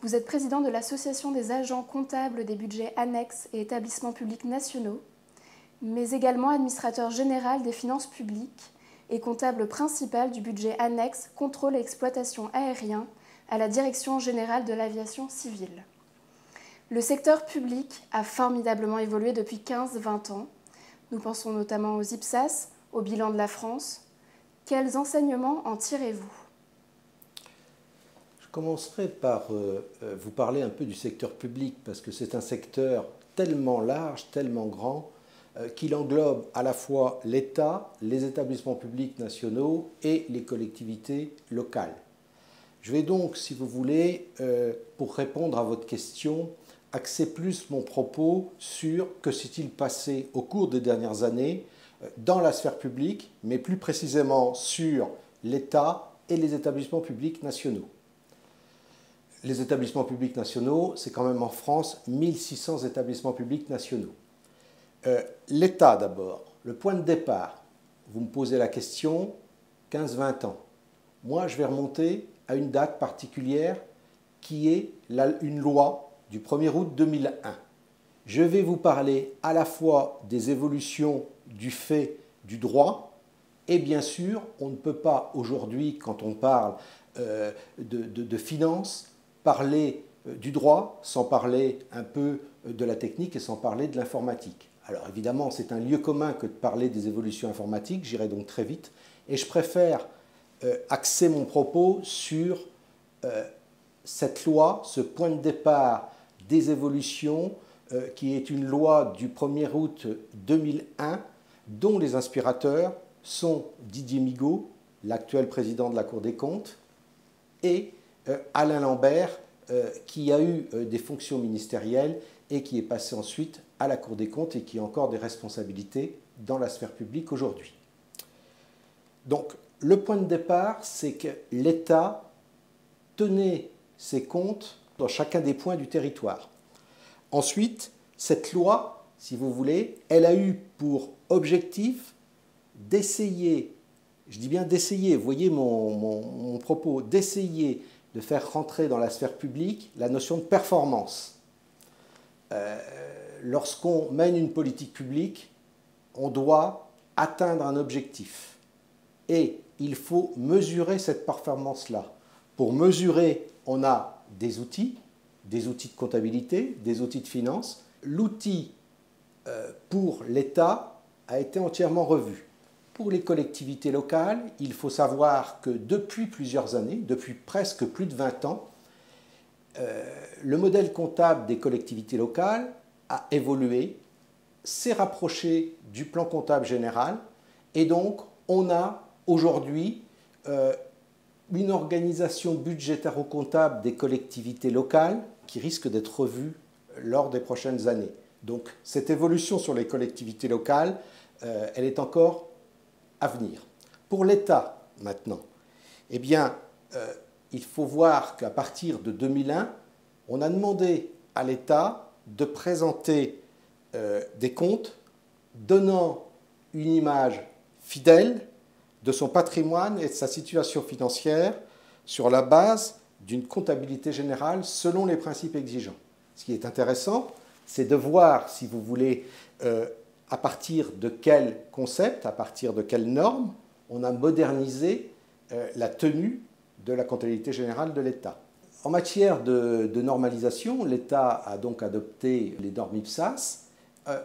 Vous êtes président de l'Association des agents comptables des budgets annexes et établissements publics nationaux, mais également administrateur général des finances publiques et comptable principal du budget annexe contrôle et exploitation aérien à la Direction générale de l'aviation civile. Le secteur public a formidablement évolué depuis 15-20 ans. Nous pensons notamment aux IPSAS, au bilan de la France. Quels enseignements en tirez-vous ? Je commencerai par vous parler un peu du secteur public, parce que c'est un secteur tellement large, tellement grand, qu'il englobe à la fois l'État, les établissements publics nationaux et les collectivités locales. Je vais donc, si vous voulez, pour répondre à votre question, axer plus mon propos sur que s'est-il passé au cours des dernières années dans la sphère publique, mais plus précisément sur l'État et les établissements publics nationaux. Les établissements publics nationaux, c'est quand même en France 1600 établissements publics nationaux. L'État d'abord, le point de départ, vous me posez la question, 15-20 ans. Moi, je vais remonter à une date particulière qui est une loi du 1er août 2001. Je vais vous parler à la fois des évolutions du fait du droit et bien sûr, on ne peut pas aujourd'hui, quand on parle de finances, parler du droit sans parler un peu de la technique et sans parler de l'informatique. Alors évidemment, c'est un lieu commun que de parler des évolutions informatiques, j'irai donc très vite, et je préfère axer mon propos sur cette loi, ce point de départ des évolutions, qui est une loi du 1er août 2001, dont les inspirateurs sont Didier Migaud, l'actuel président de la Cour des comptes, et Alain Lambert, qui a eu des fonctions ministérielles et qui est passé ensuite à la Cour des comptes et qui a encore des responsabilités dans la sphère publique aujourd'hui. Donc, le point de départ, c'est que l'État tenait ses comptes dans chacun des points du territoire. Ensuite, cette loi, si vous voulez, elle a eu pour objectif d'essayer, je dis bien d'essayer, vous voyez mon propos, d'essayer de faire rentrer dans la sphère publique la notion de performance. Lorsqu'on mène une politique publique, on doit atteindre un objectif. Et il faut mesurer cette performance-là. Pour mesurer, on a des outils de comptabilité, des outils de finance. L'outil pour l'État a été entièrement revu. Pour les collectivités locales, il faut savoir que depuis plusieurs années, depuis presque plus de 20 ans, le modèle comptable des collectivités locales a évolué, s'est rapproché du plan comptable général, et donc on a aujourd'hui une organisation budgétaro-comptable des collectivités locales qui risque d'être revue lors des prochaines années. Donc cette évolution sur les collectivités locales, elle est encore à venir. Pour l'État, maintenant, eh bien, il faut voir qu'à partir de 2001, on a demandé à l'État de présenter des comptes donnant une image fidèle de son patrimoine et de sa situation financière sur la base d'une comptabilité générale selon les principes exigeants. Ce qui est intéressant, c'est de voir, si vous voulez, à partir de quel concept, à partir de quelles normes, on a modernisé la tenue de la comptabilité générale de l'État. En matière de normalisation, l'État a donc adopté les normes IPSAS,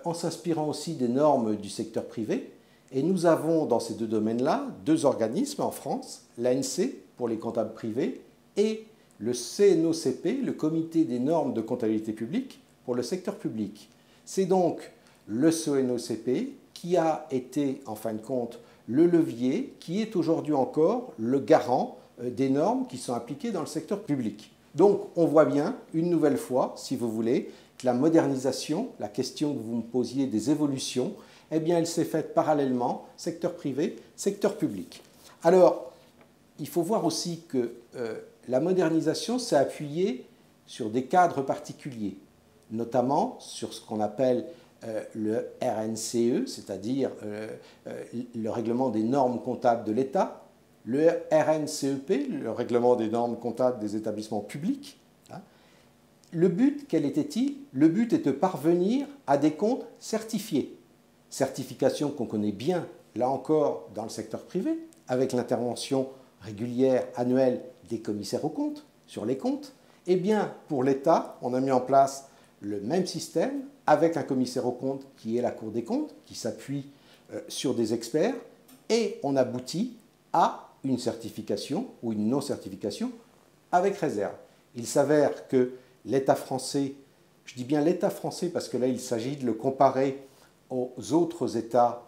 en s'inspirant aussi des normes du secteur privé. Et nous avons dans ces deux domaines-là deux organismes en France, l'ANC pour les comptables privés et le CNOCP, le Comité des normes de comptabilité publique pour le secteur public. C'est donc le CNOCP qui a été, en fin de compte, le levier, qui est aujourd'hui encore le garant des normes qui sont appliquées dans le secteur public. Donc, on voit bien, une nouvelle fois, si vous voulez, que la modernisation, la question que vous me posiez des évolutions, eh bien, elle s'est faite parallèlement, secteur privé, secteur public. Alors, il faut voir aussi que la modernisation s'est appuyée sur des cadres particuliers, notamment sur ce qu'on appelle le RNCE, c'est-à-dire le règlement des normes comptables de l'État, le RNCEP, le règlement des normes comptables des établissements publics, hein, le but, quel était-il? Le but est de parvenir à des comptes certifiés. Certification qu'on connaît bien, là encore, dans le secteur privé, avec l'intervention régulière, annuelle des commissaires aux comptes, sur les comptes. Eh bien, pour l'État, on a mis en place le même système, avec un commissaire aux comptes qui est la Cour des comptes, qui s'appuie sur des experts, et on aboutit à une certification ou une non-certification avec réserve. Il s'avère que l'État français, je dis bien l'État français parce que là il s'agit de le comparer aux autres États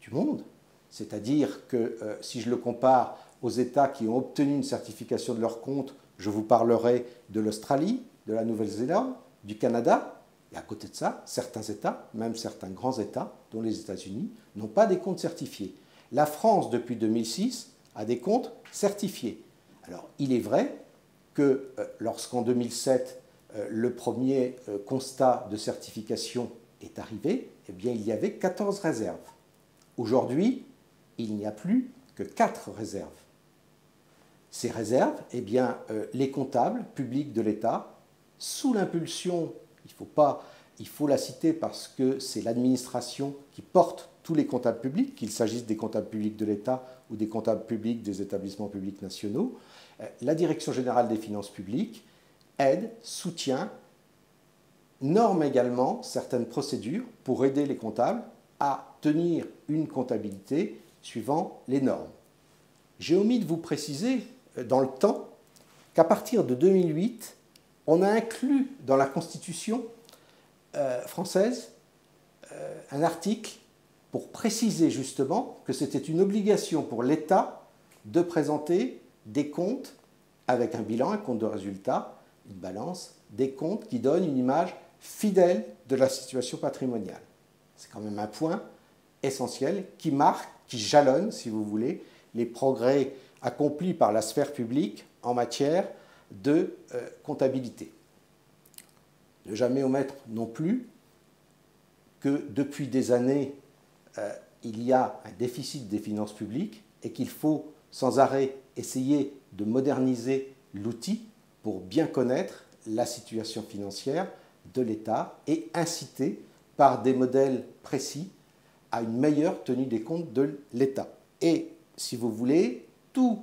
du monde, c'est-à-dire que si je le compare aux États qui ont obtenu une certification de leurs comptes, je vous parlerai de l'Australie, de la Nouvelle-Zélande, du Canada, et à côté de ça, certains États, même certains grands États, dont les États-Unis, n'ont pas des comptes certifiés. La France, depuis 2006, a des comptes certifiés. Alors, il est vrai que lorsqu'en 2007, le premier constat de certification est arrivé, eh bien, il y avait 14 réserves. Aujourd'hui, il n'y a plus que 4 réserves. Ces réserves, eh bien, les comptables publics de l'État, sous l'impulsion, il faut la citer parce que c'est l'administration qui porte tous les comptables publics, qu'il s'agisse des comptables publics de l'État ou des comptables publics des établissements publics nationaux, la Direction générale des finances publiques aide, soutient, norme également certaines procédures pour aider les comptables à tenir une comptabilité suivant les normes. J'ai omis de vous préciser dans le temps qu'à partir de 2008, on a inclus dans la Constitution française un article pour préciser justement que c'était une obligation pour l'État de présenter des comptes avec un bilan, un compte de résultat, une balance, des comptes qui donnent une image fidèle de la situation patrimoniale. C'est quand même un point essentiel qui marque, qui jalonne, si vous voulez, les progrès accomplis par la sphère publique en matière de comptabilité. Ne jamais omettre non plus que depuis des années, il y a un déficit des finances publiques et qu'il faut sans arrêt essayer de moderniser l'outil pour bien connaître la situation financière de l'État et inciter par des modèles précis à une meilleure tenue des comptes de l'État. Et si vous voulez, tous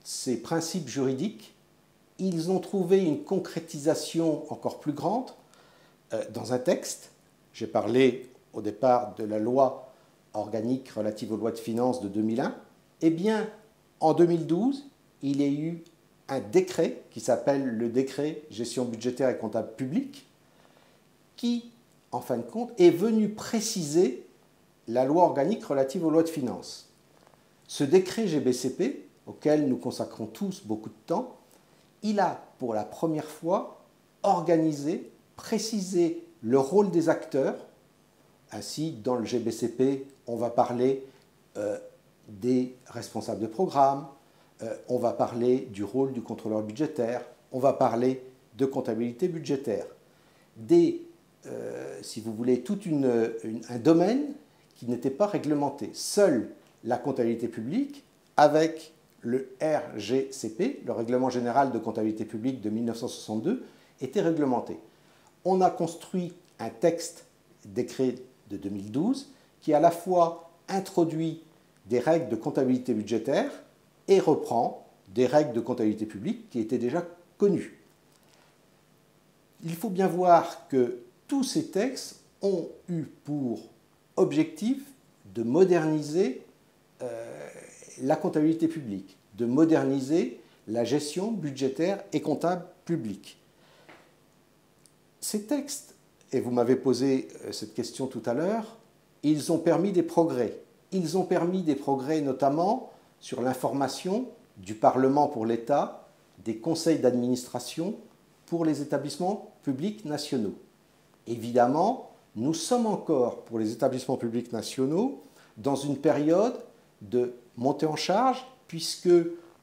ces principes juridiques, ils ont trouvé une concrétisation encore plus grande dans un texte. J'ai parlé au départ de la loi organique relative aux lois de finances de 2001. Eh bien, en 2012, il y a eu un décret qui s'appelle le décret gestion budgétaire et comptable public qui, en fin de compte, est venu préciser la loi organique relative aux lois de finances. Ce décret GBCP, auquel nous consacrons tous beaucoup de temps, il a pour la première fois organisé, précisé le rôle des acteurs. Ainsi, dans le GBCP, on va parler des responsables de programme, on va parler du rôle du contrôleur budgétaire, on va parler de comptabilité budgétaire. Si vous voulez, tout un domaine qui n'était pas réglementé. Seule la comptabilité publique, avec le RGCP, le Règlement général de comptabilité publique de 1962, était réglementé. On a construit un texte décret de 2012 qui à la fois introduit des règles de comptabilité budgétaire et reprend des règles de comptabilité publique qui étaient déjà connues. Il faut bien voir que tous ces textes ont eu pour objectif de moderniser la comptabilité publique, de moderniser la gestion budgétaire et comptable publique. Ces textes, et vous m'avez posé cette question tout à l'heure, ils ont permis des progrès. Ils ont permis des progrès notamment sur l'information du Parlement pour l'État, des conseils d'administration pour les établissements publics nationaux. Évidemment, nous sommes encore, pour les établissements publics nationaux, dans une période de montée en charge, puisque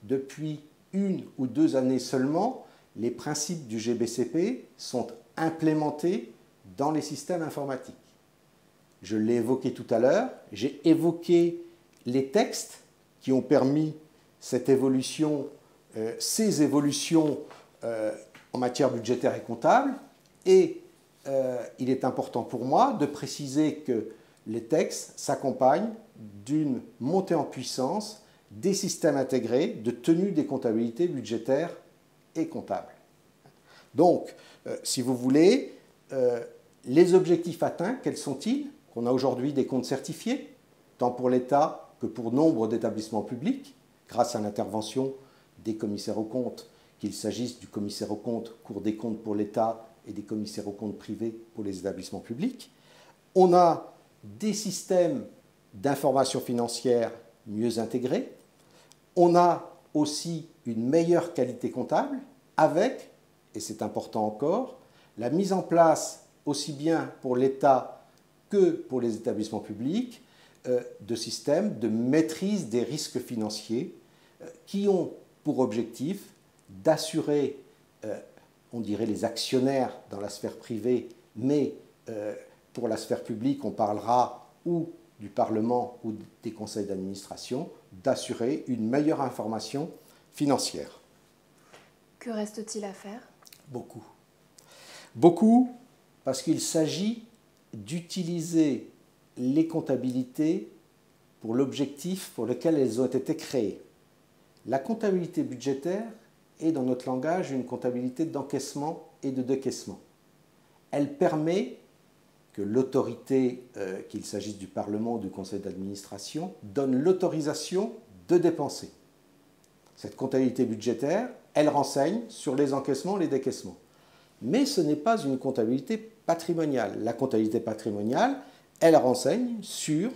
depuis 1 ou 2 années seulement, les principes du GBCP sont implémentés dans les systèmes informatiques. Je l'ai évoqué tout à l'heure, j'ai évoqué les textes qui ont permis cette évolution, ces évolutions en matière budgétaire et comptable, et il est important pour moi de préciser que les textes s'accompagnent d'une montée en puissance des systèmes intégrés de tenue des comptabilités budgétaires et comptables. Donc, si vous voulez, les objectifs atteints, quels sont-ils? On a aujourd'hui des comptes certifiés, tant pour l'État que pour nombre d'établissements publics, grâce à l'intervention des commissaires aux comptes, qu'il s'agisse du commissaire aux comptes, Cour des comptes pour l'État et des commissaires aux comptes privés pour les établissements publics. On a des systèmes d'information financière mieux intégrés. On a aussi une meilleure qualité comptable avec, et c'est important encore, la mise en place, aussi bien pour l'État que pour les établissements publics, de systèmes de maîtrise des risques financiers qui ont pour objectif d'assurer, on dirait les actionnaires dans la sphère privée, mais pour la sphère publique, on parlera ou du Parlement ou des conseils d'administration, d'assurer une meilleure information financière. Que reste-t-il à faire? Beaucoup. Beaucoup, parce qu'il s'agit d'utiliser les comptabilités pour l'objectif pour lequel elles ont été créées. La comptabilité budgétaire est, dans notre langage, une comptabilité d'encaissement et de décaissement. Elle permet que l'autorité, qu'il s'agisse du Parlement ou du conseil d'administration, donne l'autorisation de dépenser. Cette comptabilité budgétaire, elle renseigne sur les encaissements et les décaissements. Mais ce n'est pas une comptabilité patrimoniale. La comptabilité patrimoniale, elle renseigne sur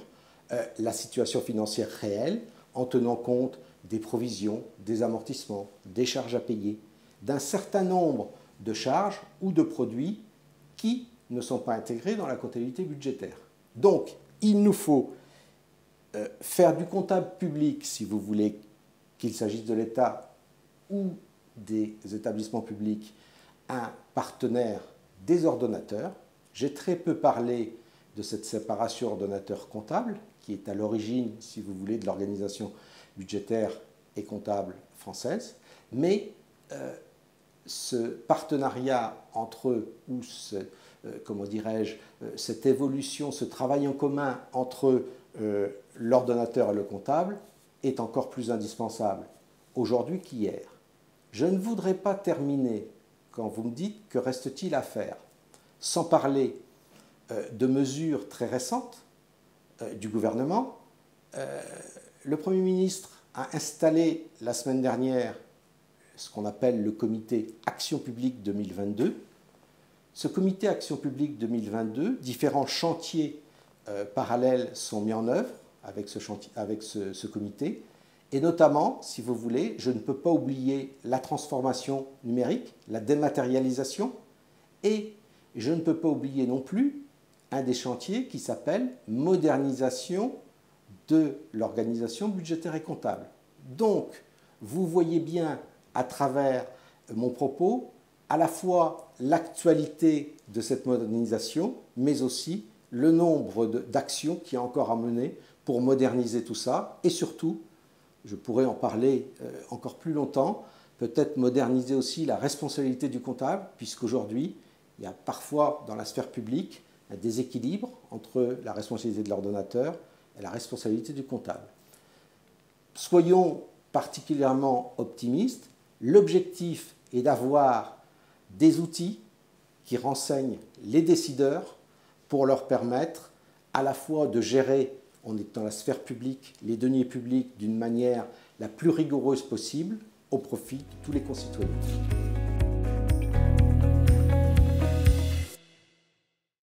la situation financière réelle en tenant compte des provisions, des amortissements, des charges à payer, d'un certain nombre de charges ou de produits qui ne sont pas intégrés dans la comptabilité budgétaire. Donc, il nous faut faire du comptable public, si vous voulez, qu'il s'agisse de l'État ou des établissements publics, un partenaire des ordonnateurs. J'ai très peu parlé de cette séparation ordonnateur-comptable, qui est à l'origine, si vous voulez, de l'organisation budgétaire et comptable française, mais ce partenariat entre eux, ou comment dirais-je, cette évolution, ce travail en commun entre l'ordonnateur et le comptable est encore plus indispensable aujourd'hui qu'hier. Je ne voudrais pas terminer, quand vous me dites que reste-t-il à faire, sans parler de mesures très récentes du gouvernement. Le Premier ministre a installé la semaine dernière ce qu'on appelle le comité Action publique 2022. Ce comité Action publique 2022, différents chantiers parallèles sont mis en œuvre avec ce comité. Et notamment, si vous voulez, je ne peux pas oublier la transformation numérique, la dématérialisation, et je ne peux pas oublier non plus un des chantiers qui s'appelle modernisation de l'organisation budgétaire et comptable. Donc, vous voyez bien à travers mon propos à la fois l'actualité de cette modernisation, mais aussi le nombre d'actions qu'il y a encore à mener pour moderniser tout ça, et surtout, je pourrais en parler encore plus longtemps, peut-être moderniser aussi la responsabilité du comptable, puisqu'aujourd'hui, il y a parfois dans la sphère publique un déséquilibre entre la responsabilité de l'ordonnateur et la responsabilité du comptable. Soyons particulièrement optimistes. L'objectif est d'avoir des outils qui renseignent les décideurs pour leur permettre à la fois de gérer, on est dans la sphère publique, les deniers publics d'une manière la plus rigoureuse possible au profit de tous les concitoyens.